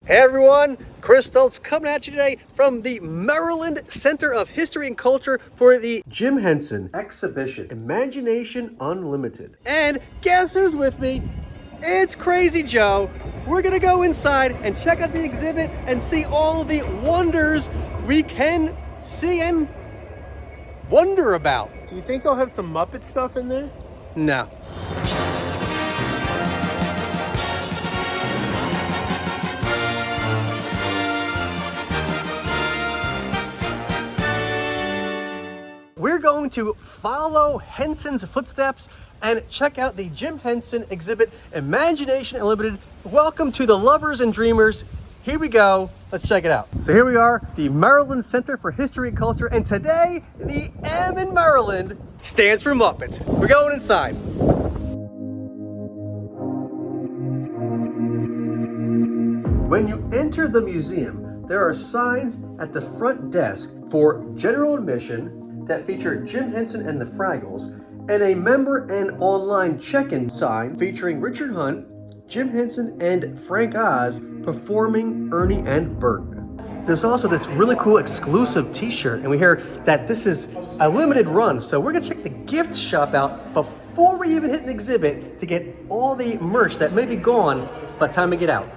Hey everyone, Chris Stoltz coming at you today from the Maryland Center of History and Culture for the Jim Henson Exhibition, Imagination Unlimited. And guess who's with me? It's Krazy Joe. We're gonna go inside and check out the exhibit and see all the wonders we can see and wonder about. Do you think they'll have some Muppet stuff in there? No. We're going to follow Henson's footsteps and check out the Jim Henson exhibit, Imagination Unlimited. Welcome to the lovers and dreamers. Here we go. Let's check it out. So here we are, the Maryland Center for History and Culture, and today the M in Maryland stands for Muppets. We're going inside. When you enter the museum, there are signs at the front desk for general admission that feature Jim Henson and the Fraggles, and a member and online check-in sign featuring Richard Hunt, Jim Henson, and Frank Oz performing Ernie and Bert. There's also this really cool exclusive t-shirt, and we hear that this is a limited run, so we're gonna check the gift shop out before we even hit an exhibit to get all the merch that may be gone by the time we get out.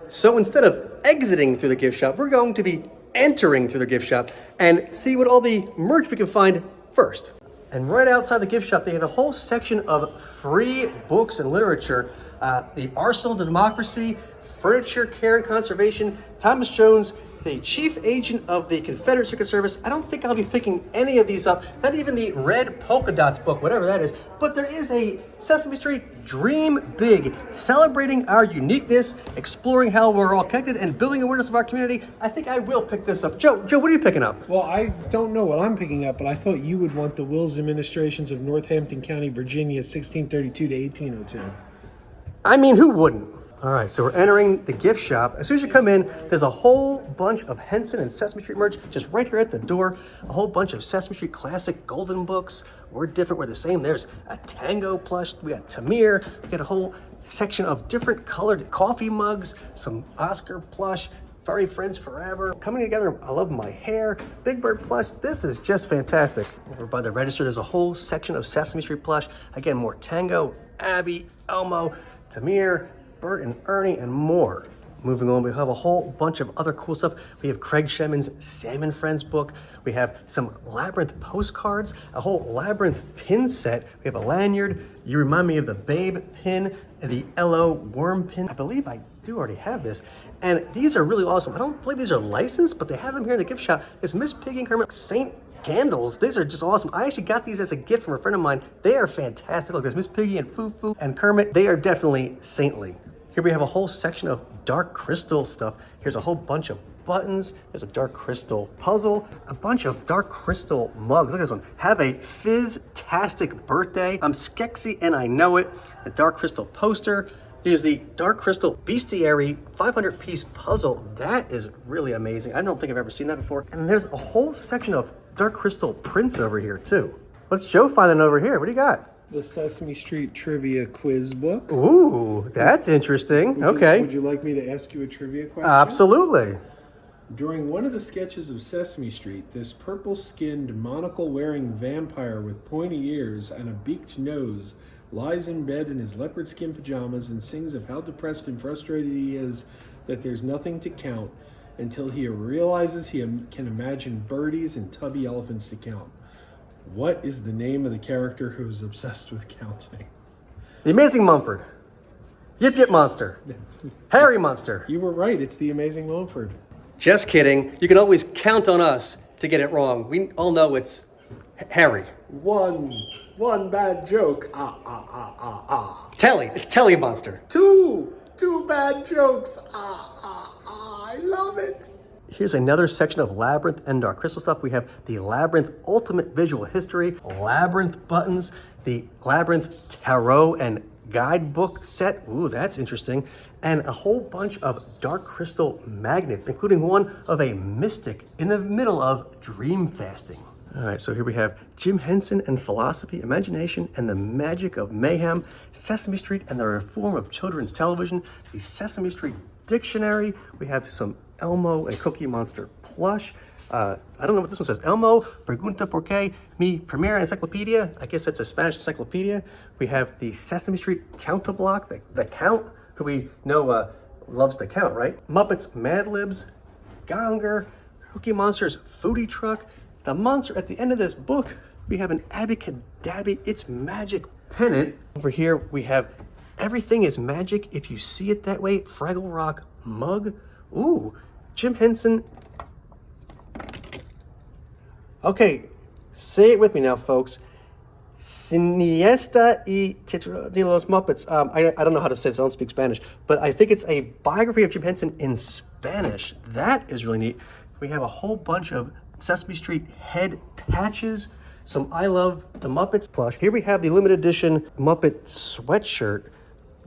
So instead of exiting through the gift shop, we're going to be entering through the gift shop and see what all the merch we can find first. And right outside the gift shop, they have a whole section of free books and literature. The Arsenal to Democracy, Furniture, Care and Conservation, Thomas Jones, the Chief Agent of the Confederate Secret Service. I don't think I'll be picking any of these up, not even the Red Polka Dots book, whatever that is, but there is a Sesame Street Dream Big, celebrating our uniqueness, exploring how we're all connected, and building awareness of our community. I think I will pick this up. Joe, what are you picking up? Well, I don't know what I'm picking up, but I thought you would want the Wills Administrations of Northampton County, Virginia, 1632 to 1802. I mean, who wouldn't? All right, so we're entering the gift shop. As soon as you come in, there's a whole bunch of Henson and Sesame Street merch just right here at the door. A whole bunch of Sesame Street classic golden books. We're different, we're the same. There's a Tango plush, we got Tamir, we got a whole section of different colored coffee mugs, some Oscar plush, Furry Friends Forever. Coming together, I love my hair, Big Bird plush. This is just fantastic. Over by the register, there's a whole section of Sesame Street plush. Again, more Tango, Abby, Elmo, Tamir, Bert and Ernie, and more. Moving on, we have a whole bunch of other cool stuff. We have Craig Shemin's Salmon Friends book. We have some Labyrinth postcards, a whole Labyrinth pin set. We have a lanyard. You remind me of the Babe pin and the LO worm pin. I believe I do already have this. And these are really awesome. I don't believe these are licensed, but they have them here in the gift shop. It's Miss Piggy and Kermit Saint candles. These are just awesome. I actually got these as a gift from a friend of mine. They are fantastic. Look, there's Miss Piggy and Foo and Kermit. They are definitely saintly. Here we have a whole section of dark crystal stuff. Here's a whole bunch of buttons. There's a dark crystal puzzle, a bunch of dark crystal mugs. Look at this one. Have a fizz-tastic birthday. I'm Skexy and I know it. The dark crystal poster. Here's the dark crystal bestiary 500-piece puzzle. That is really amazing. I don't think I've ever seen that before. And there's a whole section of dark crystal prints over here too. What's Joe finding over here? What do you got? The Sesame Street Trivia Quiz book. Ooh, that's interesting. Would you like me to ask you a trivia question? Absolutely. During one of the sketches of Sesame Street, this purple-skinned, monocle-wearing vampire with pointy ears and a beaked nose lies in bed in his leopard skin pajamas and sings of how depressed and frustrated he is that there's nothing to count until he realizes he can imagine birdies and tubby elephants to count. What is the name of the character who's obsessed with counting? The Amazing Mumford. Yip Yip Monster. Harry Monster. You were right, it's the Amazing Mumford. Just kidding. You can always count on us to get it wrong. We all know it's Harry. One bad joke. Telly. It's Telly Monster. Two bad jokes. I love it. Here's another section of Labyrinth and Dark Crystal stuff. We have the Labyrinth Ultimate Visual History, Labyrinth buttons, the Labyrinth Tarot and Guidebook set. Ooh, that's interesting. And a whole bunch of dark crystal magnets, including one of a mystic in the middle of dream fasting. All right, so here we have Jim Henson and Philosophy, Imagination, and the Magic of Mayhem, Sesame Street and the Reform of Children's Television, the Sesame Street dictionary. We have some Elmo and Cookie Monster plush. I don't know what this one says. Elmo, pregunta por qué, mi primera encyclopedia. I guess that's a Spanish encyclopedia. We have the Sesame Street count-a-block, the Count, who we know loves to count, right? Muppets Mad Libs, Gonger, Cookie Monster's foodie truck. The monster at the end of this book, we have an Abby Cadabby It's Magic pennant. Over here, we have Everything is Magic If You See It That Way Fraggle Rock mug. Ooh, Jim Henson. Okay, say it with me now, folks. Cineasta y Teatro de los Muppets. I don't know how to say it, so I don't speak Spanish, but I think it's a biography of Jim Henson in Spanish. That is really neat. We have a whole bunch of Sesame Street head patches, some I Love the Muppets plush. Here we have the limited edition Muppet sweatshirt.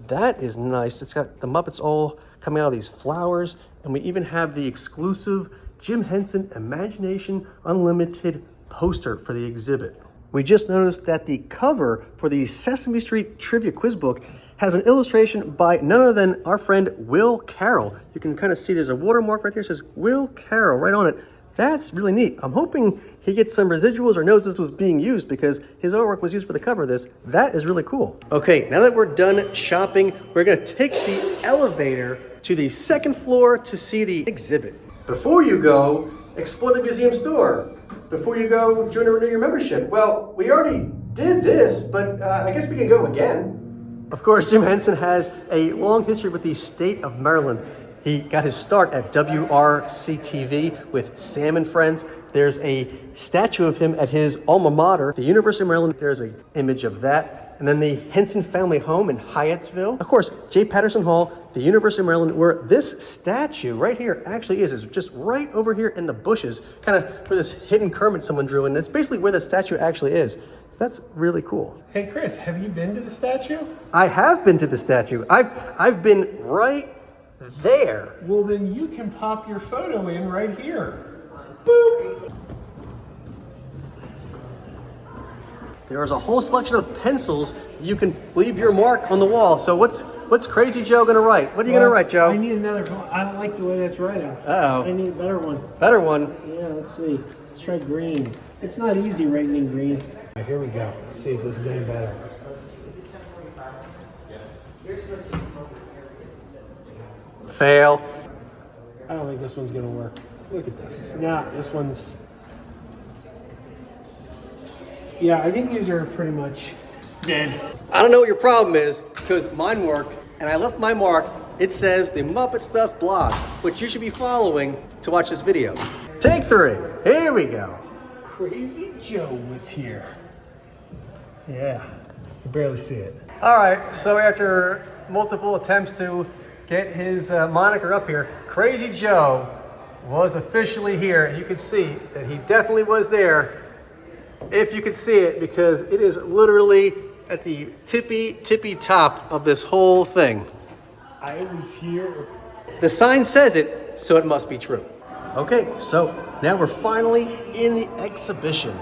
That is nice. It's got the Muppets all coming out of these flowers, and we even have the exclusive Jim Henson Imagination Unlimited poster for the exhibit. We just noticed that the cover for the Sesame Street Trivia Quiz Book has an illustration by none other than our friend Will Carroll. You can kind of see there's a watermark right there. It says Will Carroll right on it. That's really neat. I'm hoping he gets some residuals or knows this was being used because his artwork was used for the cover of this. That is really cool. Okay, now that we're done shopping, we're gonna take the elevator to the second floor to see the exhibit. Before you go, explore the museum store. Before you go, join or renew your membership. Well, we already did this, but I guess we can go again. Of course, Jim Henson has a long history with the state of Maryland. He got his start at WRC-TV with Sam and Friends. There's a statue of him at his alma mater, the University of Maryland. There's an image of that. And then the Henson family home in Hyattsville. Of course, J. Patterson Hall, the University of Maryland, where this statue right here actually is just right over here in the bushes, kind of where this hidden Kermit someone drew, and that's basically where the statue actually is. That's really cool. Hey Chris, have you been to the statue? I have been to the statue. I've been right there. Well, then you can pop your photo in right here. Boop! There's a whole selection of pencils. You can leave your mark on the wall. So what's Krazy Joe gonna write? What are you gonna write, Joe? I need another one. I don't like the way that's writing. Uh-oh. I need a better one. Better one. Yeah, let's see. Let's try green. It's not easy writing in green. Right, here we go. Let's see if this is any better. Fail. I don't think this one's gonna work. Look at this. Nah, this one's... Yeah, I think these are pretty much dead. I don't know what your problem is, because mine worked, and I left my mark. It says the MuppetStuff blog, which you should be following to watch this video. Take 3. Here we go. Krazy Joe was here. Yeah, you can barely see it. All right, so after multiple attempts to get his moniker up here, Krazy Joe was officially here, and you can see that he definitely was there, if you could see it, because it is literally at the tippy top of this whole thing. I was here. The sign says it, so it must be true. Okay, so now we're finally in the exhibition.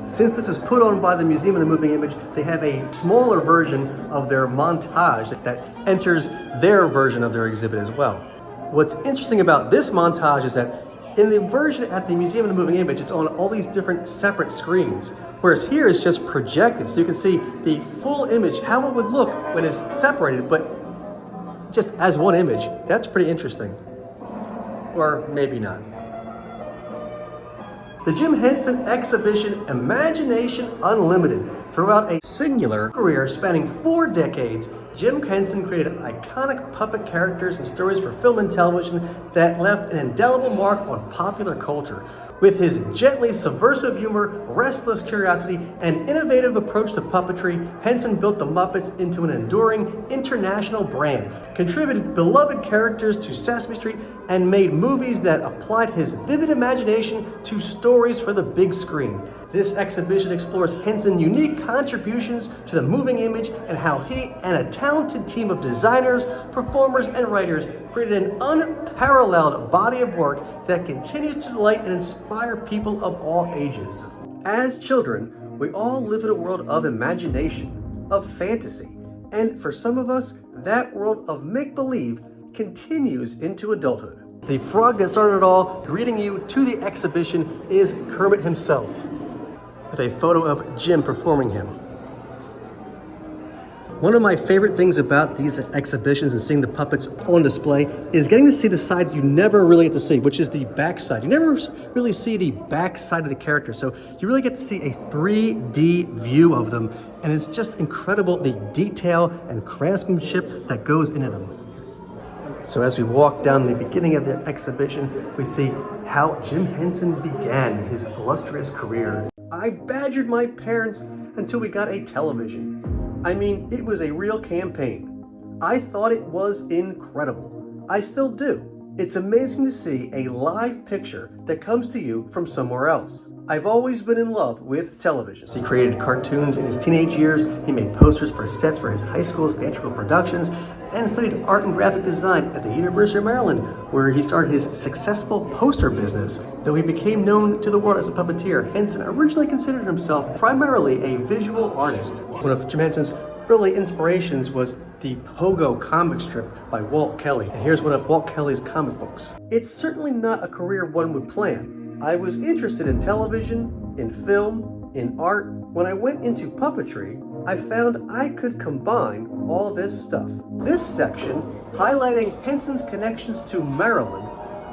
Since this is put on by the Museum of the Moving Image, they have a smaller version of their montage that enters their version of their exhibit as well. What's interesting about this montage is that in the version at the Museum of the Moving Image, it's on all these different separate screens, whereas here it's just projected, so you can see the full image, how it would look when it's separated, but just as one image. That's pretty interesting. Or maybe not. The Jim Henson Exhibition Imagination Unlimited. Throughout a singular career spanning 4 decades, Jim Henson created iconic puppet characters and stories for film and television that left an indelible mark on popular culture. With his gently subversive humor, restless curiosity, and innovative approach to puppetry, Henson built the Muppets into an enduring international brand, contributed beloved characters to Sesame Street, and made movies that applied his vivid imagination to stories for the big screen. This exhibition explores Henson's unique contributions to the moving image and how he and a talented team of designers, performers, and writers created an unparalleled body of work that continues to delight and inspire people of all ages. As children, we all live in a world of imagination, of fantasy, and for some of us, that world of make-believe continues into adulthood. The frog that started it all, greeting you to the exhibition, is Kermit himself, with a photo of Jim performing him. One of my favorite things about these exhibitions and seeing the puppets on display is getting to see the side you never really get to see, which is the backside. You never really see the backside of the character, so you really get to see a 3D view of them, and it's just incredible the detail and craftsmanship that goes into them. So as we walk down the beginning of the exhibition, we see how Jim Henson began his illustrious career. I badgered my parents until we got a television. I mean, it was a real campaign. I thought it was incredible. I still do. It's amazing to see a live picture that comes to you from somewhere else. I've always been in love with television. He created cartoons in his teenage years, he made posters for sets for his high school's theatrical productions, and studied art and graphic design at the University of Maryland, where he started his successful poster business. Though he became known to the world as a puppeteer, Henson originally considered himself primarily a visual artist. One of Jim Henson's early inspirations was the Pogo comic strip by Walt Kelly. And here's one of Walt Kelly's comic books. It's certainly not a career one would plan. I was interested in television, in film, in art. When I went into puppetry, I found I could combine all this stuff. This section, highlighting Henson's connections to Maryland,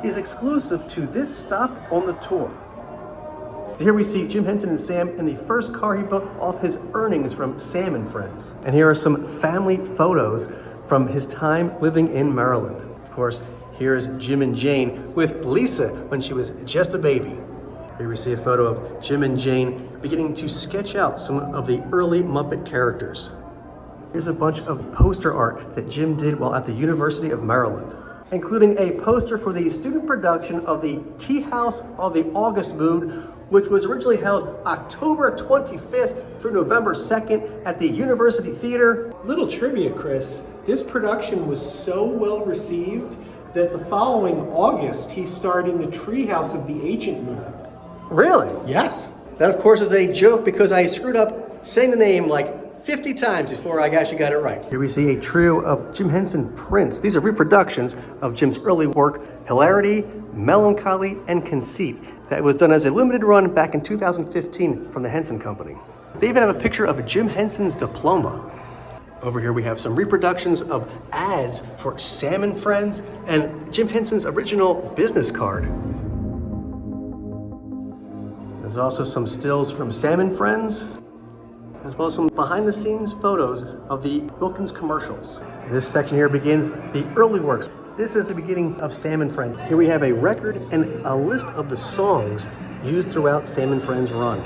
is exclusive to this stop on the tour. So here we see Jim Henson and Sam in the first car he built off his earnings from Sam and Friends. And here are some family photos from his time living in Maryland. Of course, here's Jim and Jane with Lisa when she was just a baby. Here we see a photo of Jim and Jane beginning to sketch out some of the early Muppet characters. Here's a bunch of poster art that Jim did while at the University of Maryland, including a poster for the student production of the Tea House of the August Mood, which was originally held October 25th through November 2nd at the University Theater. Little trivia, Chris. This production was so well received that the following August he starred in the Treehouse of the Ancient Moon. Really? Yes. That, of course, is a joke because I screwed up saying the name like 50 times before I actually got it right. Here we see a trio of Jim Henson prints. These are reproductions of Jim's early work, Hilarity, Melancholy, and Conceit, that was done as a limited run back in 2015 from the Henson Company. They even have a picture of Jim Henson's diploma. Over here we have some reproductions of ads for Sam and Friends and Jim Henson's original business card. There's also some stills from Sam and Friends, as well as some behind-the-scenes photos of the Wilkins commercials. This section here begins the early works. This is the beginning of Sam and Friends. Here we have a record and a list of the songs used throughout Sam and Friends' run.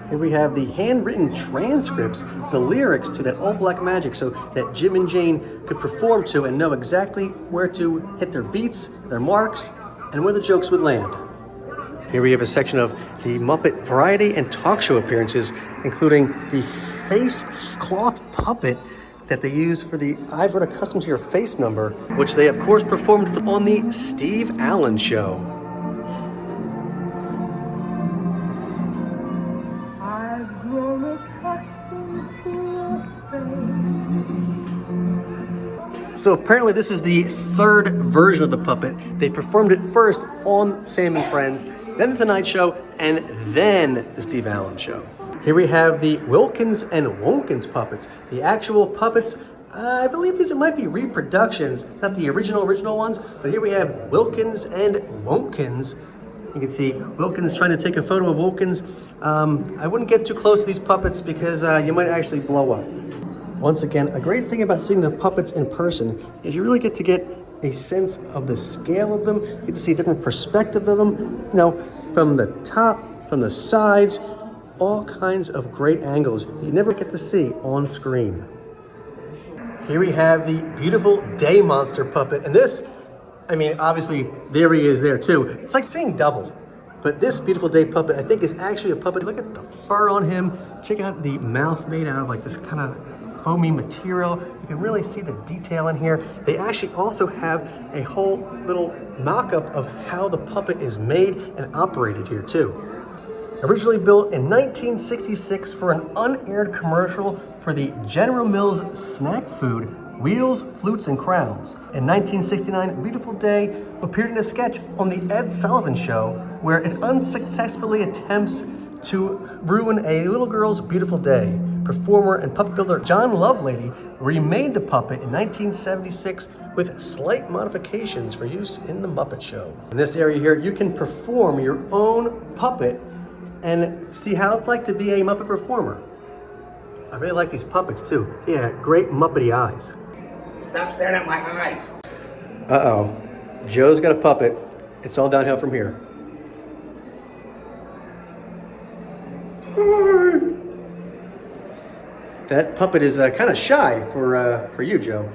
Here we have the handwritten transcripts, the lyrics to that Old Black Magic, so that Jim and Jane could perform to and know exactly where to hit their beats, their marks, and where the jokes would land. Here we have a section of the Muppet variety and talk show appearances, including the face cloth puppet that they use for the I've Grown Accustomed to Your Face number, which they of course performed on the Steve Allen Show. I've grown accustomed to your face. So apparently this is the third version of the puppet. They performed it first on Sam and Friends, then the Tonight Show, and then the Steve Allen Show. Here we have the Wilkins and Wonkins puppets. The actual puppets, I believe these might be reproductions, not the original ones, but here we have Wilkins and Wonkins. You can see Wilkins trying to take a photo of Wonkins. I wouldn't get too close to these puppets because you might actually blow up. Once again, a great thing about seeing the puppets in person is you really get to get a sense of the scale of them. You get to see a different perspective of them, you know, from the top, from the sides, all kinds of great angles that you never get to see on screen. Here we have the beautiful Day Monster puppet, and this, I mean, obviously there he is there too. It's like seeing double. But this beautiful Day puppet, I think, is actually a puppet. Look at the fur on him. Check out the mouth made out of like this kind of foamy material. You can really see the detail in here. They actually also have a whole little mock-up of how the puppet is made and operated here too. Originally built in 1966 for an unaired commercial for the General Mills snack food, Wheels, Flutes, and Crowns. In 1969, Beautiful Day appeared in a sketch on the Ed Sullivan Show where it unsuccessfully attempts to ruin a little girl's beautiful day. Performer and puppet builder John Lovelady remade the puppet in 1976 with slight modifications for use in the Muppet Show. In this area here, you can perform your own puppet and see how it's like to be a Muppet performer. I really like these puppets too. Yeah, great Muppety eyes. Stop staring at my eyes. Uh-oh. Joe's got a puppet. It's all downhill from here. That puppet is kind of shy for you, Joe.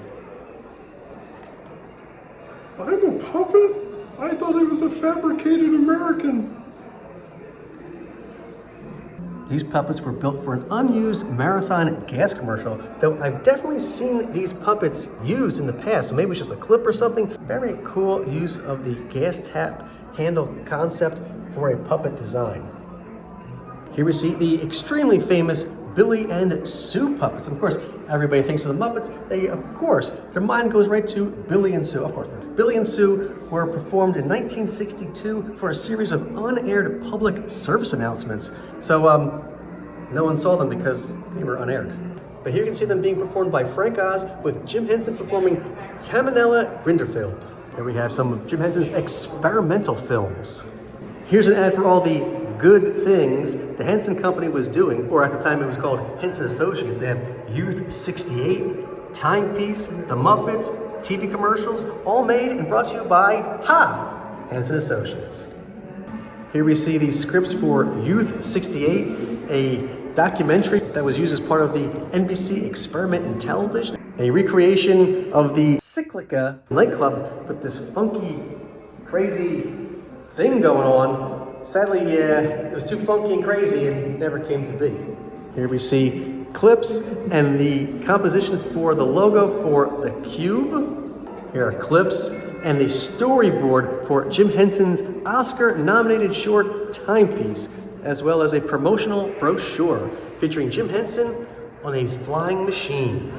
I'm a puppet? I thought I was a fabricated American. These puppets were built for an unused Marathon gas commercial, though I've definitely seen these puppets used in the past, so maybe it's just a clip or something. Very cool use of the gas tap handle concept for a puppet design. Here we see the extremely famous Billy and Sue puppets. Of course, everybody thinks of the Muppets. Their mind goes right to Billy and Sue. Of course, Billy and Sue were performed in 1962 for a series of unaired public service announcements. So no one saw them because they were unaired. But here you can see them being performed by Frank Oz with Jim Henson performing Tamanella Grinderfield. Here we have some of Jim Henson's experimental films. Here's an ad for all the good things the Henson Company was doing, or at the time it was called Henson Associates. They have Youth 68, Timepiece, The Muppets, TV commercials, all made and brought to you by Henson Associates. Here we see the scripts for Youth 68, a documentary that was used as part of the NBC experiment in television, a recreation of the Cyclica nightclub with this funky, crazy thing going on. Sadly, it was too funky and crazy and never came to be. Here we see clips and the composition for the logo for the Cube. Here are clips and the storyboard for Jim Henson's Oscar-nominated short Timepiece, as well as a promotional brochure featuring Jim Henson on a flying machine.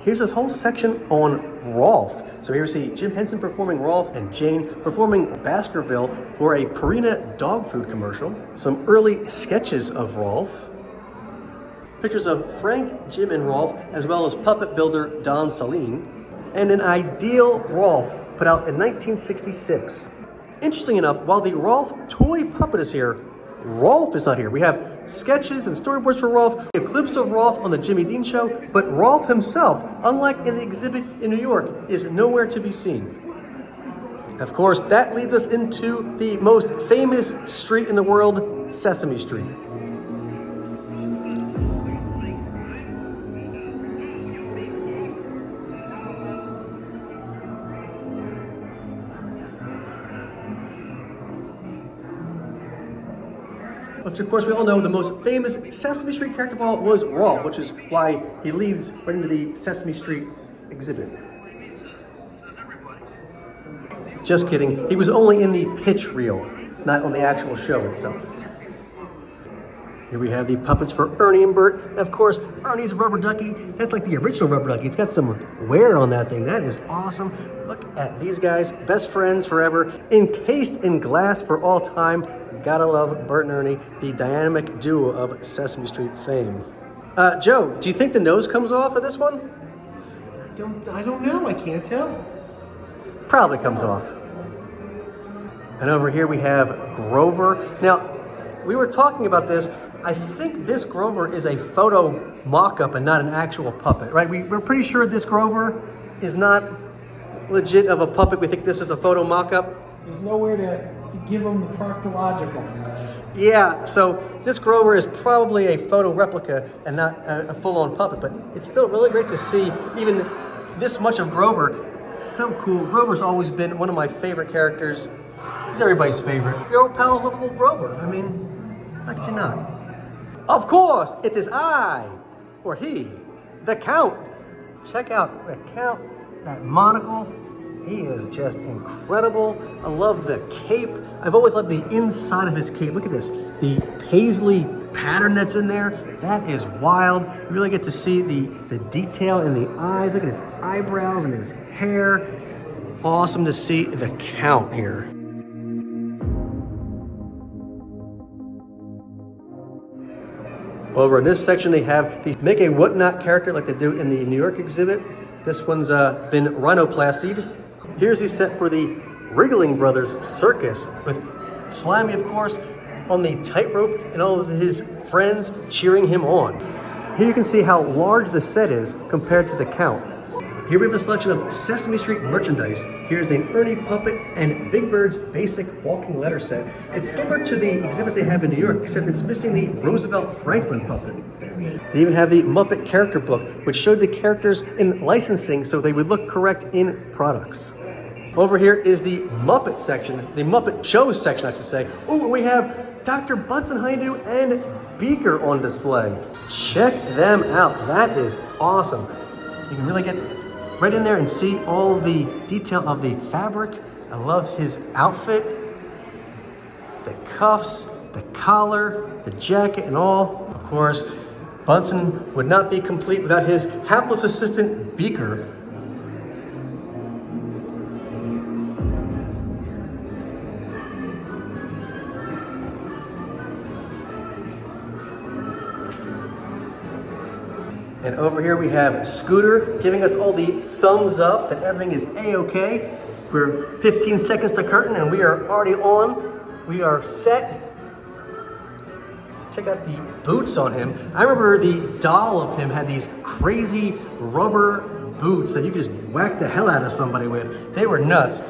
Here's this whole section on Rolf. So here we see Jim Henson performing Rolf and Jane performing Baskerville for a Purina dog food commercial. Some early sketches of Rolf. Pictures of Frank, Jim, and Rolf, as well as puppet builder Don Saline. And an ideal Rolf put out in 1966. Interesting enough, while the Rolf toy puppet is here, Rolf is not here. We have sketches and storyboards for Rolf. We have clips of Rolf on the Jimmy Dean Show, but Rolf himself, unlike in the exhibit in New York, is nowhere to be seen. Of course, that leads us into the most famous street in the world, Sesame Street. Which, of course, we all know the most famous Sesame Street character of all was Rolf, which is why he leads right into the Sesame Street exhibit. Just kidding. He was only in the pitch reel, not on the actual show itself. Here we have the puppets for Ernie and Bert. And of course, Ernie's rubber ducky. That's like the original rubber ducky. It's got some wear on that thing. That is awesome. Look at these guys, best friends forever, encased in glass for all time. Gotta love Bert and Ernie, the dynamic duo of Sesame Street fame. Joe, do you think the nose comes off of this one? I don't know. I can't tell. Probably comes off. And over here we have Grover. Now, we were talking about this. I think this Grover is a photo mock-up and not an actual puppet, right? We're pretty sure this Grover is not legit of a puppet. We think this is a photo mock-up. There's nowhere to give them the proctological. Yeah, so this Grover is probably a photo replica and not a full-on puppet, but it's still really great to see even this much of Grover. It's so cool. Grover's always been one of my favorite characters. He's everybody's favorite. Your old pal, lovable Grover. I mean, how could you not? Of course, it is I, or he, the Count. Check out the Count, that monocle. He is just incredible. I love the cape. I've always loved the inside of his cape. Look at this, the paisley pattern that's in there. That is wild. You really get to see the detail in the eyes. Look at his eyebrows and his hair. Awesome to see the Count here. Over in this section, they have the Make a Whatnot character like they do in the New York exhibit. This one's been rhinoplastied. Here's the set for the Wriggling Brothers Circus with Slimy, of course, on the tightrope and all of his friends cheering him on. Here you can see how large the set is compared to the Count. Here we have a selection of Sesame Street merchandise. Here's an Ernie puppet and Big Bird's basic walking letter set. It's similar to the exhibit they have in New York, except it's missing the Roosevelt Franklin puppet. They even have the Muppet character book, which showed the characters in licensing so they would look correct in products. Over here is the Muppet section, the Muppet shows section, I should say. Oh, and we have Dr. Bunsen Honeydew and Beaker on display. Check them out. That is awesome. You can really get right in there and see all the detail of the fabric. I love his outfit, the cuffs, the collar, the jacket, and all. Of course, Bunsen would not be complete without his hapless assistant, Beaker. And over here we have Scooter giving us all the thumbs up that everything is A-okay. We're 15 seconds to curtain and we are already on. We are set. Check out the boots on him. I remember the doll of him had these crazy rubber boots that you could just whack the hell out of somebody with. They were nuts.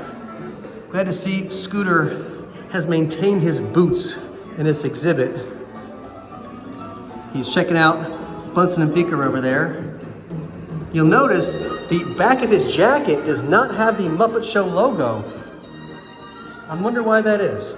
Glad to see Scooter has maintained his boots in this exhibit. He's checking out Bunsen and Beaker over there. You'll notice the back of his jacket does not have the Muppet Show logo. I wonder why that is.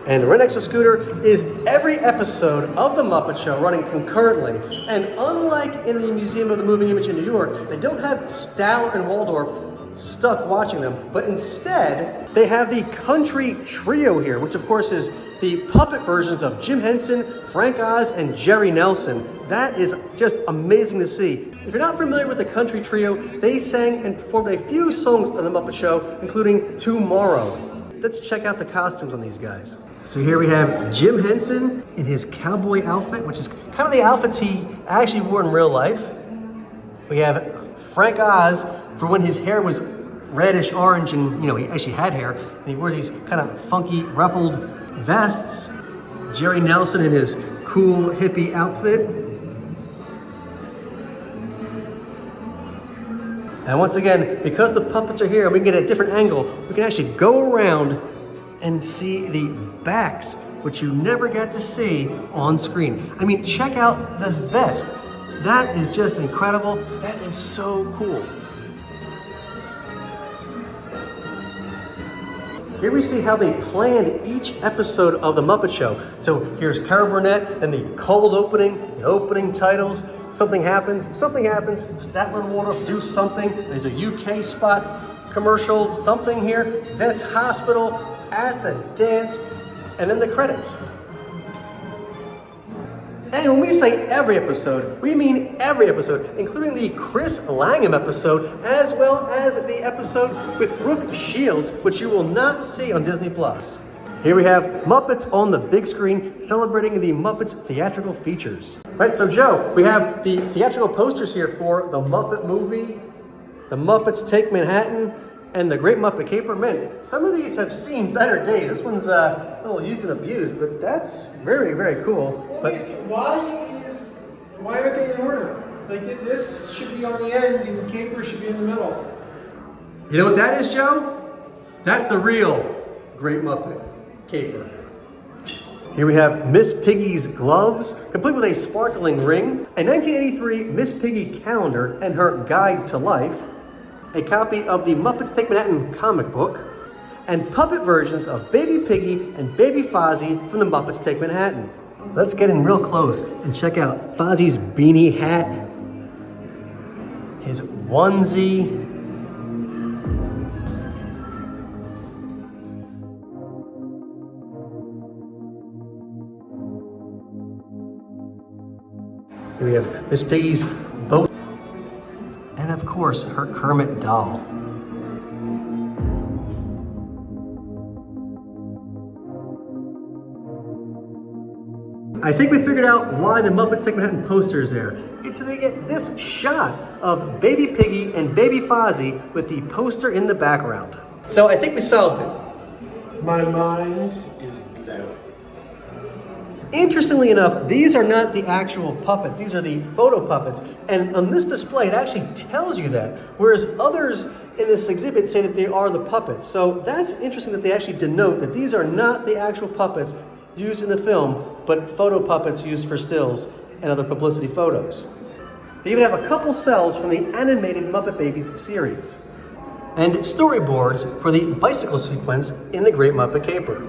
And right next to Scooter is every episode of the Muppet Show running concurrently. And unlike in the Museum of the Moving Image in New York, they don't have Statler and Waldorf stuck watching them, but instead they have the Country Trio here, which of course is the puppet versions of Jim Henson, Frank Oz, and Jerry Nelson. That is just amazing to see. If you're not familiar with the Country Trio, they sang and performed a few songs on the Muppet Show, including Tomorrow. Let's check out the costumes on these guys. So here we have Jim Henson in his cowboy outfit, which is kind of the outfits he actually wore in real life. We have Frank Oz for when his hair was reddish orange and, you know, he actually had hair, and he wore these kind of funky ruffled vests. Jerry Nelson in his cool hippie outfit. And once again, because the puppets are here and we can get a different angle, we can actually go around and see the backs, which you never get to see on screen. I mean, check out this vest. That is just incredible. That is so cool. Here we see how they planned each episode of the Muppet Show. So here's Carol Burnett and the cold opening, the opening titles. Something happens, Statler and Waldorf do something. There's a UK spot, commercial, something here, Vet's Hospital, at the dance, and then the credits. And when we say every episode, we mean every episode, including the Chris Langham episode, as well as the episode with Brooke Shields, which you will not see on Disney+. Here we have Muppets on the big screen, celebrating the Muppets theatrical features. Right, so Joe, we have the theatrical posters here for the Muppet movie, the Muppets Take Manhattan, and the Great Muppet Caper. Man, some of these have seen better days. This one's a little used and abused, but that's very, very cool. Well, why aren't they in order? Like, this should be on the end and the caper should be in the middle. You know what that is, Joe? That's the real Great Muppet Caper. Here we have Miss Piggy's gloves, complete with a sparkling ring, a 1983 Miss Piggy calendar and her guide to life, a copy of the Muppets Take Manhattan comic book, and puppet versions of Baby Piggy and Baby Fozzie from the Muppets Take Manhattan. Let's get in real close and check out Fozzie's beanie hat, his onesie. Here we have Miss Piggy's boat. And of course, her Kermit doll. I think we figured out why the Muppets take Manhattan poster is there. It's so they get this shot of Baby Piggy and Baby Fozzie with the poster in the background. So I think we solved it. My mind is blown. Interestingly enough, these are not the actual puppets. These are the photo puppets. And on this display, it actually tells you that. Whereas others in this exhibit say that they are the puppets. So that's interesting that they actually denote that these are not the actual puppets used in the film, but photo puppets used for stills and other publicity photos. They even have a couple cells from the animated Muppet Babies series. And storyboards for the bicycle sequence in The Great Muppet Caper.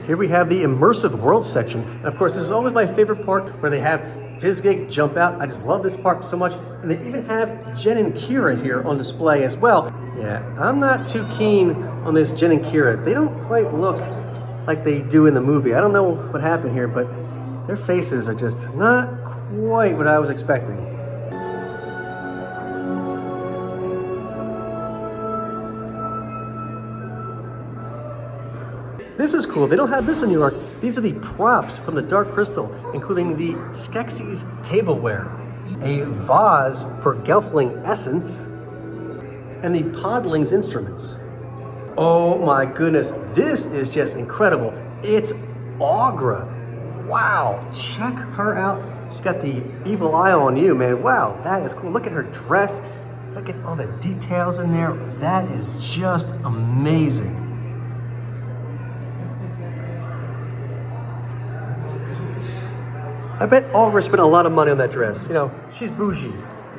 Here we have the immersive world section. And of course, this is always my favorite part where they have Fizgig jump out. I just love this part so much. And they even have Jen and Kira here on display as well. Yeah, I'm not too keen on this Jen and Kira. They don't quite look like they do in the movie. I don't know what happened here, but their faces are just not quite what I was expecting. This is cool. They don't have this in New York. These are the props from the Dark Crystal, including the Skeksis tableware, a vase for Gelfling essence, and the Podlings instruments. Oh my goodness, this is just incredible. It's Aughra. Wow, check her out. She's got the evil eye on you, man. Wow, that is cool. Look at her dress. Look at all the details in there. That is just amazing. I bet Aughra spent a lot of money on that dress. You know, she's bougie.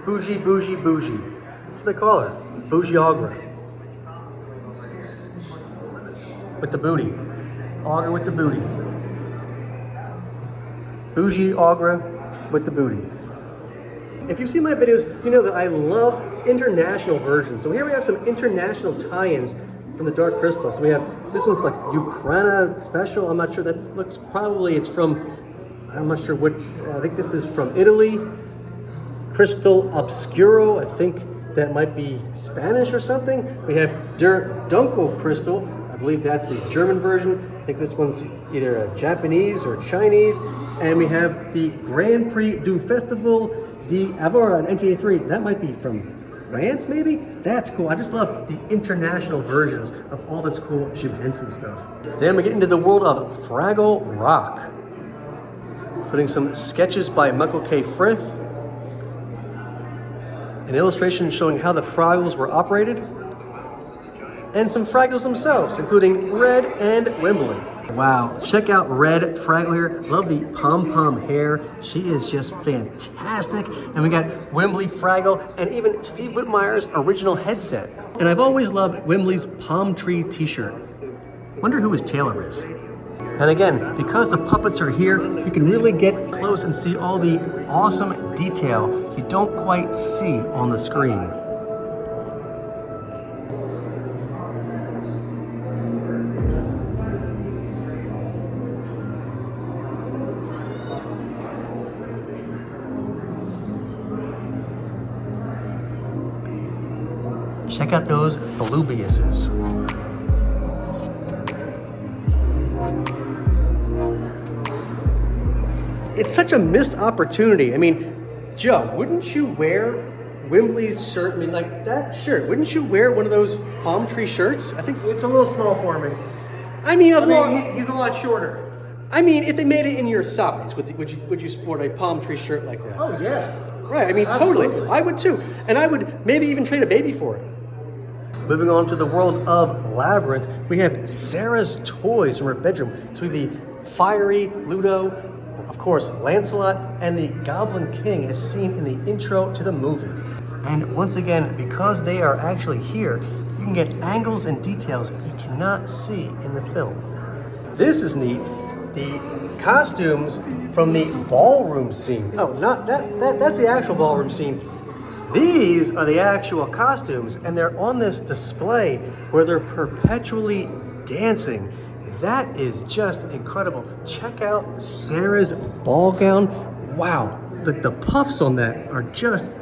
Bougie, bougie, bougie. That's what they call her. Bougie Aughra. With the booty. Aughra with the booty. Bougie Aughra with the booty. If you've seen my videos, you know that I love international versions. So here we have some international tie-ins from the Dark Crystal. So we have, this one's like Ukraina special. I'm not sure, that looks, probably it's from, I'm not sure what, I think this is from Italy. Crystal Obscuro, I think that might be Spanish or something. We have Der Dunkel Crystal, I believe that's the German version. I think this one's either Japanese or Chinese. And we have the Grand Prix du Festival d'Avora in 1983. That might be from France, maybe? That's cool. I just love the international versions of all this cool Jim Henson stuff. Then we get into the world of Fraggle Rock. Putting some sketches by Michael K. Frith. An illustration showing how the Fraggles were operated. And some Fraggles themselves, including Red and Wembley. Wow, check out Red Fraggle here. Love the pom-pom hair. She is just fantastic. And we got Wembley Fraggle and even Steve Whitmire's original headset. And I've always loved Wembley's palm tree t-shirt. Wonder who his tailor is. And again, because the puppets are here, you can really get close and see all the awesome detail you don't quite see on the screen. Check out those Volubiuses. It's such a missed opportunity. I mean, Joe, wouldn't you wear Wembley's shirt? I mean, like that shirt. Wouldn't you wear one of those palm tree shirts? I think It's a little small for me. I mean, He's a lot shorter. I mean, if they made it in your size, would you sport a palm tree shirt like that? Oh, yeah. Right. I mean, Absolutely. totally. I would too, and I would maybe even trade a baby for it. Moving on to the world of Labyrinth, we have Sarah's toys from her bedroom. So we have the fiery Ludo, of course, Lancelot, and the Goblin King as seen in the intro to the movie. And once again, because they are actually here, you can get angles and details you cannot see in the film. This is neat. the costumes from the ballroom scene. Oh, not that's the actual ballroom scene. These are the actual costumes, and they're on this display where they're perpetually dancing. That is just incredible. Check out Sarah's ball gown. Wow, the puffs on that are just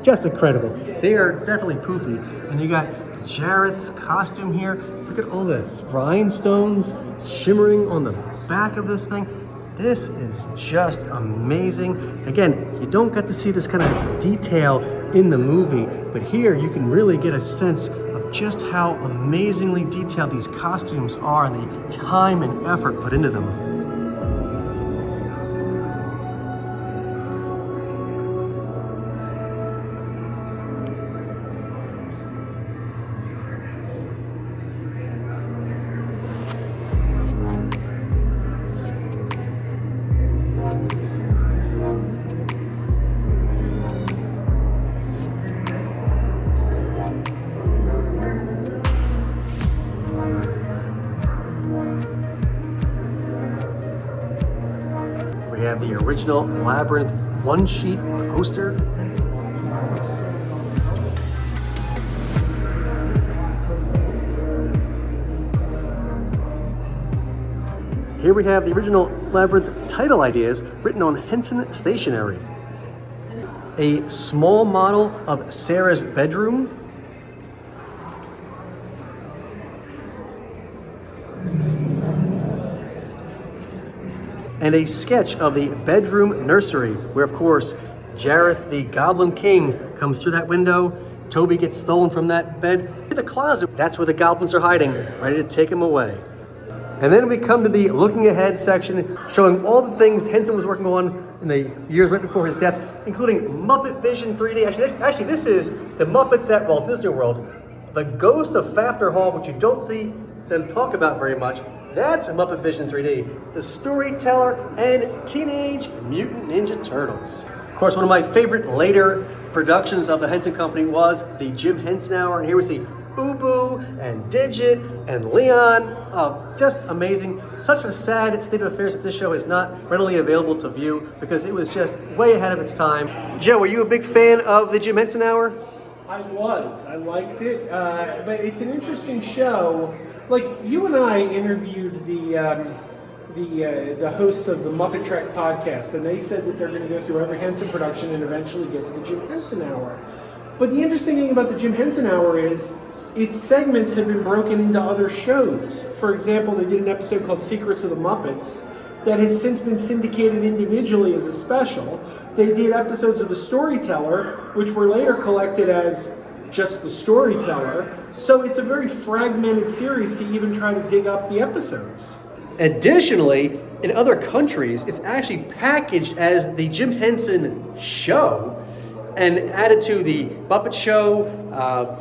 incredible. They are definitely poofy. And you got Jareth's costume here. Look at all the rhinestones shimmering on the back of this thing. This is just amazing. Again, you don't get to see this kind of detail in the movie, but here you can really get a sense of just how amazingly detailed these costumes are and the time and effort put into them. We have the original Labyrinth one-sheet poster. Here we have the original Labyrinth title ideas written on Henson stationery. A small model of Sarah's bedroom. And a sketch of the bedroom nursery, where of course Jareth the Goblin King comes through that window. Toby gets stolen from that bed to the closet. That's where the goblins are hiding, ready to take him away. And then we come to the looking ahead section, showing all the things Henson was working on in the years right before his death, including Muppet Vision 3D. Actually, this is the Muppets at Walt Disney World. The Ghost of Fafter Hall, which you don't see them talk about very much. That's Muppet Vision 3D, The Storyteller, and Teenage Mutant Ninja Turtles. Of course, one of my favorite later productions of the Henson Company was the Jim Henson Hour, and here we see Ubu and Digit and Leon. Oh, just amazing. Such a sad state of affairs that this show is not readily available to view because it was just way ahead of its time. Joe, were you a big fan of the Jim Henson Hour? I was. I liked it, but it's an interesting show. Like, you and I interviewed the hosts of the Muppet Trek podcast, and they said that they're going to go through every Henson production and eventually get to the Jim Henson Hour. But the interesting thing about the Jim Henson Hour is its segments have been broken into other shows. For example, they did an episode called Secrets of the Muppets that has since been syndicated individually as a special. They did episodes of The Storyteller, which were later collected as just The Storyteller. So it's a very fragmented series to even try to dig up the episodes. Additionally, in other countries, it's actually packaged as the Jim Henson Show and added to the Muppet Show,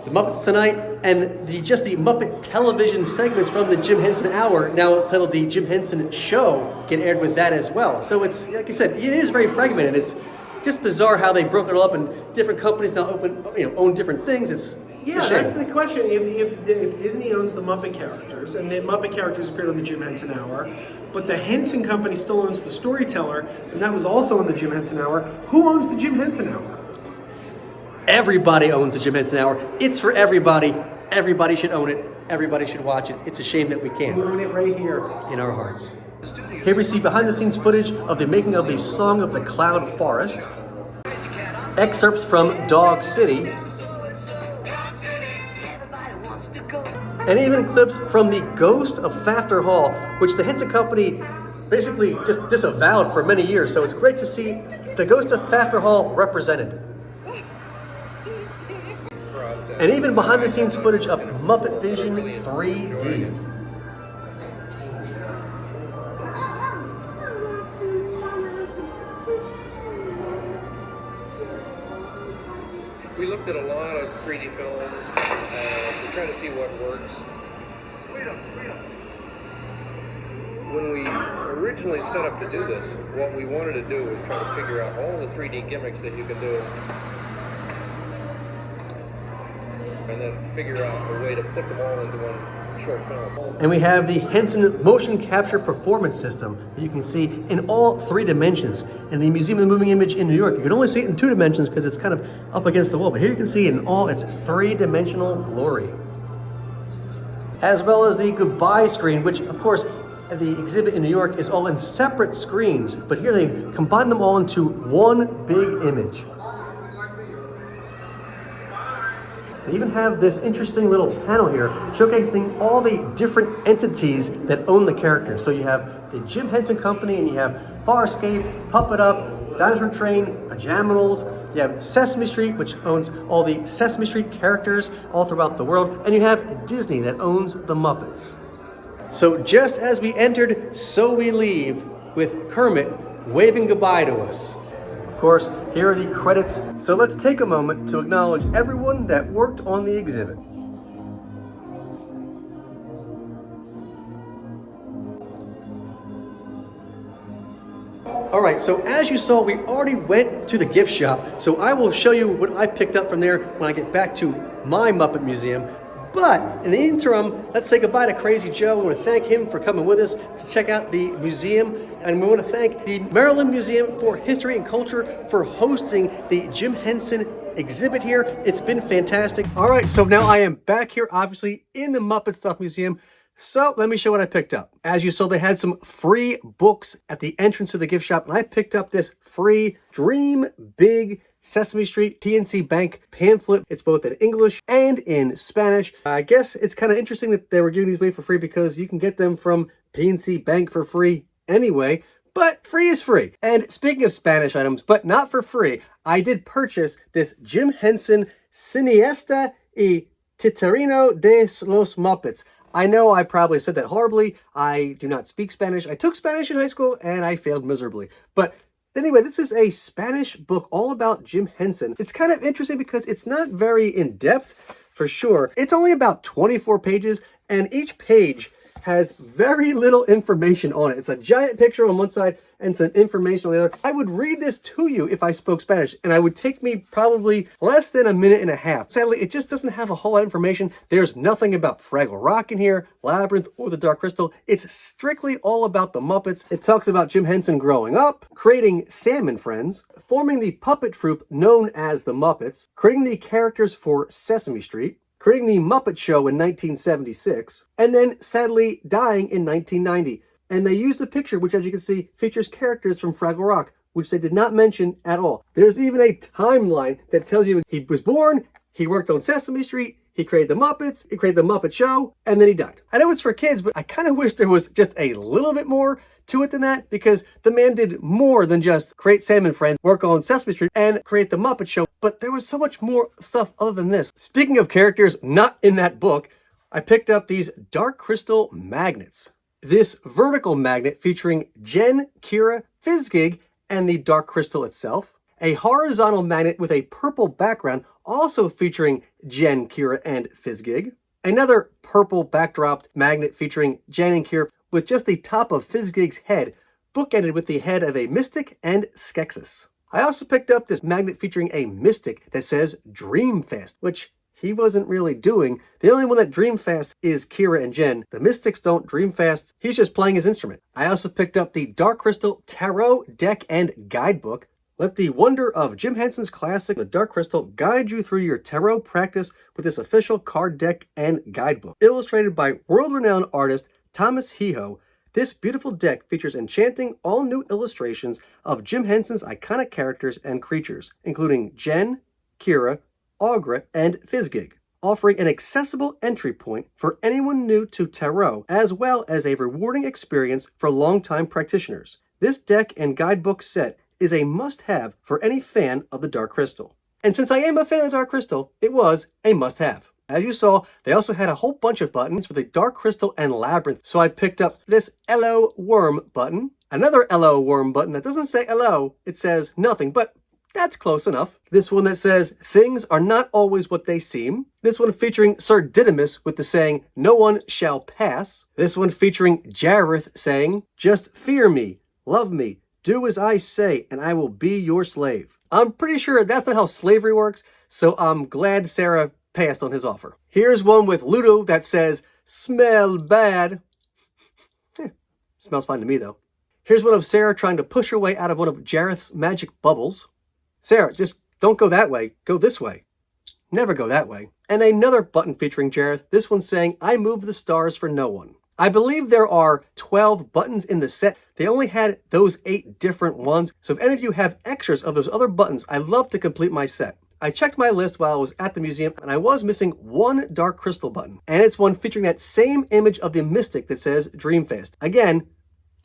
the Muppets Tonight, and the Muppet television segments from the Jim Henson Hour, now titled the Jim Henson Show, get aired with that as well. So it's, like you said, it is very fragmented. It's just bizarre how they broke it all up, and different companies now own different things. It's a shame. That's the question. If Disney owns the Muppet characters, and the Muppet characters appeared on the Jim Henson Hour, but the Henson Company still owns the Storyteller, and that was also on the Jim Henson Hour, who owns the Jim Henson Hour? Everybody owns the Jim Henson Hour. It's for everybody. Everybody should own it. Everybody should watch it. It's a shame that we can't. We own it right here. In our hearts. Here we see behind-the-scenes footage of the making of the Song of the Cloud Forest, excerpts from Dog City, and even clips from the Ghost of Fafter Hall, which the Henson Company basically just disavowed for many years. So it's great to see the Ghost of Fafter Hall represented. And even behind-the-scenes footage of Muppet Vision 3D. We looked at a lot of 3D films to try to see what works. When we originally set up to do this, what we wanted to do was try to figure out all the 3D gimmicks that you can do, and then figure out a way to put them all into one short film. And we have the Henson motion capture performance system that you can see in all 3 dimensions. In the Museum of the Moving Image in New York, you can only see it in 2 dimensions because it's kind of up against the wall. But here you can see it in all its 3-dimensional glory. As well as the goodbye screen, which of course the exhibit in New York is all in separate screens, but here they combine them all into one big image. They even have this interesting little panel here showcasing all the different entities that own the characters. So you have the Jim Henson Company, and you have Farscape, Puppet Up, Dinosaur Train, Pajaminals. You have Sesame Street, which owns all the Sesame Street characters all throughout the world. And you have Disney that owns the Muppets. So just as we entered, so we leave, with Kermit waving goodbye to us. Of course, here are the credits. So let's take a moment to acknowledge everyone that worked on the exhibit. All right, so as you saw, we already went to the gift shop. So I will show you what I picked up from there when I get back to my Muppet Museum. But in the interim, let's say goodbye to Krazy Joe. We want to thank him for coming with us to check out the museum. And we want to thank the Maryland Museum for History and Culture for hosting the Jim Henson exhibit here. It's been fantastic. All right, so now I am back here, obviously, in the MuppetStuff Museum. So let me show what I picked up. As you saw, they had some free books at the entrance to the gift shop, and I picked up this free Dream Big Sesame Street PNC Bank pamphlet. It's both in English and in Spanish. I guess it's kind of interesting that they were giving these away for free because you can get them from PNC Bank for free anyway, but free is free. And speaking of Spanish items, but not for free, I did purchase this Jim Henson Cineasta y Titarino de los Muppets. I know I probably said that horribly. I do not speak Spanish. I took Spanish in high school and I failed miserably. But anyway, this is a Spanish book all about Jim Henson. It's kind of interesting because it's not very in-depth, for sure. It's only about 24 pages, and each page has very little information on it. It's a giant picture on one side and some information on the other. I would read this to you if I spoke Spanish, and it would take me probably less than a minute and a half. Sadly, it just doesn't have a whole lot of information. There's nothing about Fraggle Rock in here, Labyrinth, or the Dark Crystal. It's strictly all about the Muppets. It talks about Jim Henson growing up, creating Sam and Friends, forming the puppet troupe known as the Muppets, creating the characters for Sesame Street, creating the Muppet Show in 1976, and then sadly dying in 1990. And they used a picture, which as you can see, features characters from Fraggle Rock, which they did not mention at all. There's even a timeline that tells you he was born, he worked on Sesame Street, he created the Muppets, he created the Muppet Show, and then he died. I know it's for kids, but I kind of wish there was just a little bit more to it than that, because the man did more than just create Sam and Friends, work on Sesame Street, and create the Muppet Show. But there was so much more stuff other than this. Speaking of characters not in that book, I picked up these Dark Crystal magnets. This vertical magnet featuring Jen, Kira, Fizzgig, and the Dark Crystal itself. A horizontal magnet with a purple background, also featuring Jen, Kira, and Fizzgig. Another purple backdrop magnet featuring Jen and Kira with just the top of Fizzgig's head, bookended with the head of a Mystic and Skeksis. I also picked up this magnet featuring a Mystic that says Dream Fast, which he wasn't really doing. The only one that dream fast is Kira and Jen. The Mystics don't dream fast. He's just playing his instrument. I also picked up the Dark Crystal Tarot Deck and Guidebook. Let the wonder of Jim Henson's classic, The Dark Crystal, guide you through your tarot practice with this official card deck and guidebook. Illustrated by world-renowned artist Thomas Heho, this beautiful deck features enchanting, all-new illustrations of Jim Henson's iconic characters and creatures, including Jen, Kira, Augra, and Fizzgig, offering an accessible entry point for anyone new to tarot, as well as a rewarding experience for longtime practitioners. This deck and guidebook set is a must-have for any fan of the Dark Crystal. And since I am a fan of the Dark Crystal, it was a must-have. As you saw, they also had a whole bunch of buttons for the Dark Crystal and Labyrinth, so I picked up this Hello Worm button, another Hello Worm button that doesn't say hello, it says nothing, but that's close enough. This one that says, things are not always what they seem. This one featuring Sir Didymus with the saying, no one shall pass. This one featuring Jareth saying, just fear me, love me, do as I say, and I will be your slave. I'm pretty sure that's not how slavery works, so I'm glad Sarah passed on his offer. Here's one with Ludo that says, smell bad. Smells fine to me, though. Here's one of Sarah trying to push her way out of one of Jareth's magic bubbles. Sarah, just don't go that way. Go this way. Never go that way. And another button featuring Jareth, this one saying, I move the stars for no one. I believe there are 12 buttons in the set. They only had those 8 different ones. So if any of you have extras of those other buttons, I'd love to complete my set. I checked my list while I was at the museum, and I was missing one Dark Crystal button. And it's one featuring that same image of the Mystic that says Dreamfast. Again,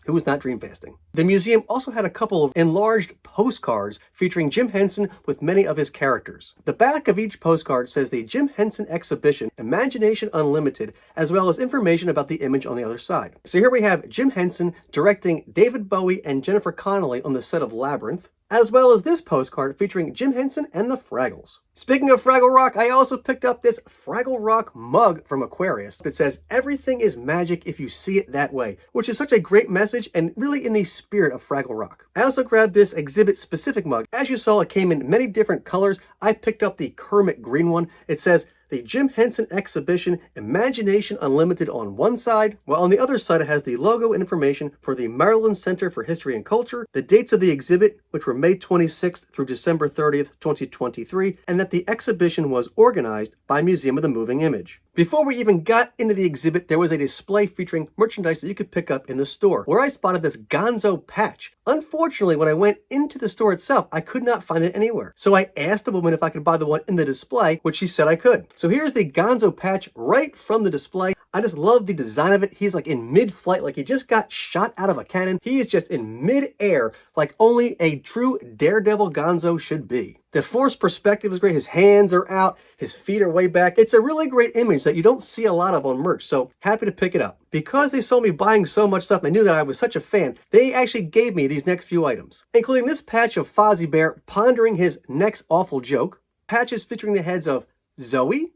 who was not dream fasting. The museum also had a couple of enlarged postcards featuring Jim Henson with many of his characters. The back of each postcard says the Jim Henson Exhibition, Imagination Unlimited, as well as information about the image on the other side. So here we have Jim Henson directing David Bowie and Jennifer Connelly on the set of Labyrinth, as well as this postcard featuring Jim Henson and the Fraggles. Speaking of Fraggle Rock, I also picked up this Fraggle Rock mug from Aquarius that says, everything is magic if you see it that way, which is such a great message and really in the spirit of Fraggle Rock. I also grabbed this exhibit-specific mug. As you saw, it came in many different colors. I picked up the Kermit green one. It says, the Jim Henson Exhibition, Imagination Unlimited on one side, while on the other side it has the logo and information for the Maryland Center for History and Culture, the dates of the exhibit, which were May 26th through December 30th, 2023, and that the exhibition was organized by Museum of the Moving Image. Before we even got into the exhibit, there was a display featuring merchandise that you could pick up in the store, where I spotted this Gonzo patch. Unfortunately, when I went into the store itself, I could not find it anywhere. So I asked the woman if I could buy the one in the display, which she said I could. So here's the Gonzo patch right from the display. I just love the design of it. He's like in mid-flight, like he just got shot out of a cannon. He is just in mid-air, like only a true daredevil Gonzo should be. The forced perspective is great. His hands are out, his feet are way back. It's a really great image that you don't see a lot of on merch, so happy to pick it up. Because they saw me buying so much stuff, they knew that I was such a fan, they actually gave me these next few items, including this patch of Fozzie Bear pondering his next awful joke, patches featuring the heads of Zoe,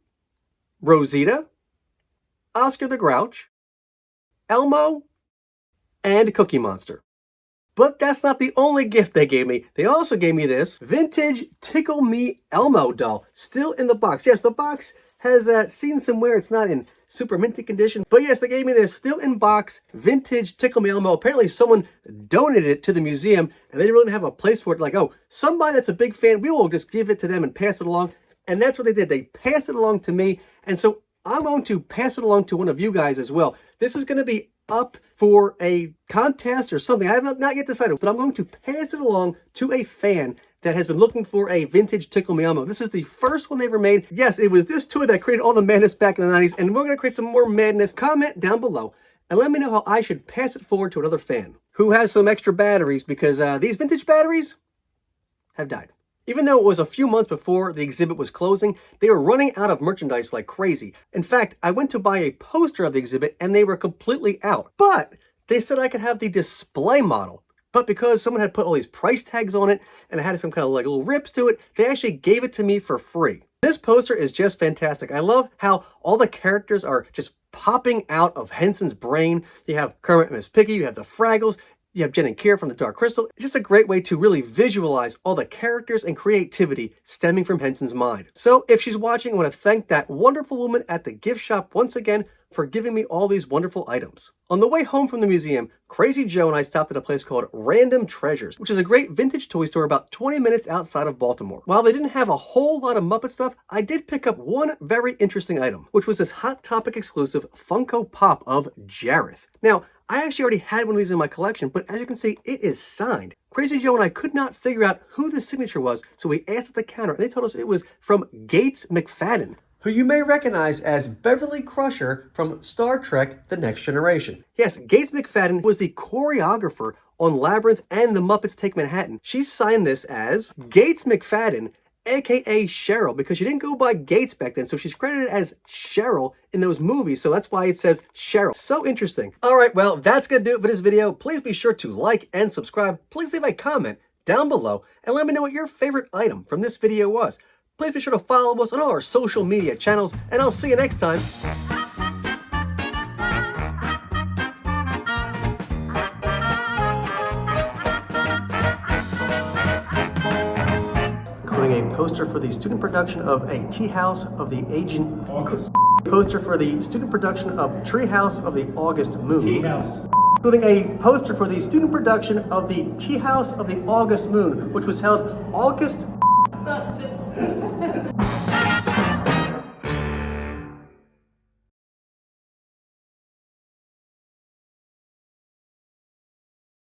Rosita, Oscar the Grouch, Elmo, and Cookie Monster. But that's not the only gift they gave me. They also gave me this vintage Tickle Me Elmo doll, still in the box. Yes, the box has seen some wear. It's not in super minty condition. But yes, they gave me this still in box vintage Tickle Me Elmo. Apparently someone donated it to the museum and they didn't really have a place for it. Like, oh, somebody that's a big fan, we will just give it to them and pass it along. And that's what they did. They passed it along to me. And so I'm going to pass it along to one of you guys as well. This is going to be up for a contest or something. I have not yet decided, but I'm going to pass it along to a fan that has been looking for a vintage Tickle Me Elmo. This is the first one they ever made. Yes, it was this toy that created all the madness back in the 90s, and we're going to create some more madness. Comment down below and let me know how I should pass it forward to another fan who has some extra batteries, because these vintage batteries have died. Even though it was a few months before the exhibit was closing, they were running out of merchandise like crazy. In fact, I went to buy a poster of the exhibit and they were completely out. But they said I could have the display model. But because someone had put all these price tags on it and it had some kind of like little rips to it, they actually gave it to me for free. This poster is just fantastic. I love how all the characters are just popping out of Henson's brain. You have Kermit and Miss Piggy, you have the Fraggles, you have Jen and Kier from the Dark Crystal. It's just a great way to really visualize all the characters and creativity stemming from Henson's mind. So if she's watching, I want to thank that wonderful woman at the gift shop once again for giving me all these wonderful items. On the way home from the museum, Krazy Joe and I stopped at a place called Random Treasures, which is a great vintage toy store about 20 minutes outside of Baltimore. While they didn't have a whole lot of Muppet stuff, I did pick up one very interesting item, which was this Hot Topic exclusive Funko Pop of Jareth. Now, I actually already had one of these in my collection, but as you can see, it is signed. Krazy Joe and I could not figure out who the signature was, so we asked at the counter, and they told us it was from Gates McFadden, who you may recognize as Beverly Crusher from Star Trek The Next Generation. Yes, Gates McFadden was the choreographer on Labyrinth and The Muppets Take Manhattan. She signed this as Gates McFadden, aka Cheryl, because she didn't go by Gates back then, so she's credited as Cheryl in those movies, so that's why it says Cheryl. So interesting. Alright, well, that's gonna do it for this video. Please be sure to like and subscribe. Please leave a comment down below and let me know what your favorite item from this video was. Please be sure to follow us on all our social media channels, and I'll see you next time. Including a poster for the student production of A Tea House of the Agent. poster for the student production of Treehouse of the August Moon. Tea house. Including a poster for the student production of the Tea House of the August Moon, which was held August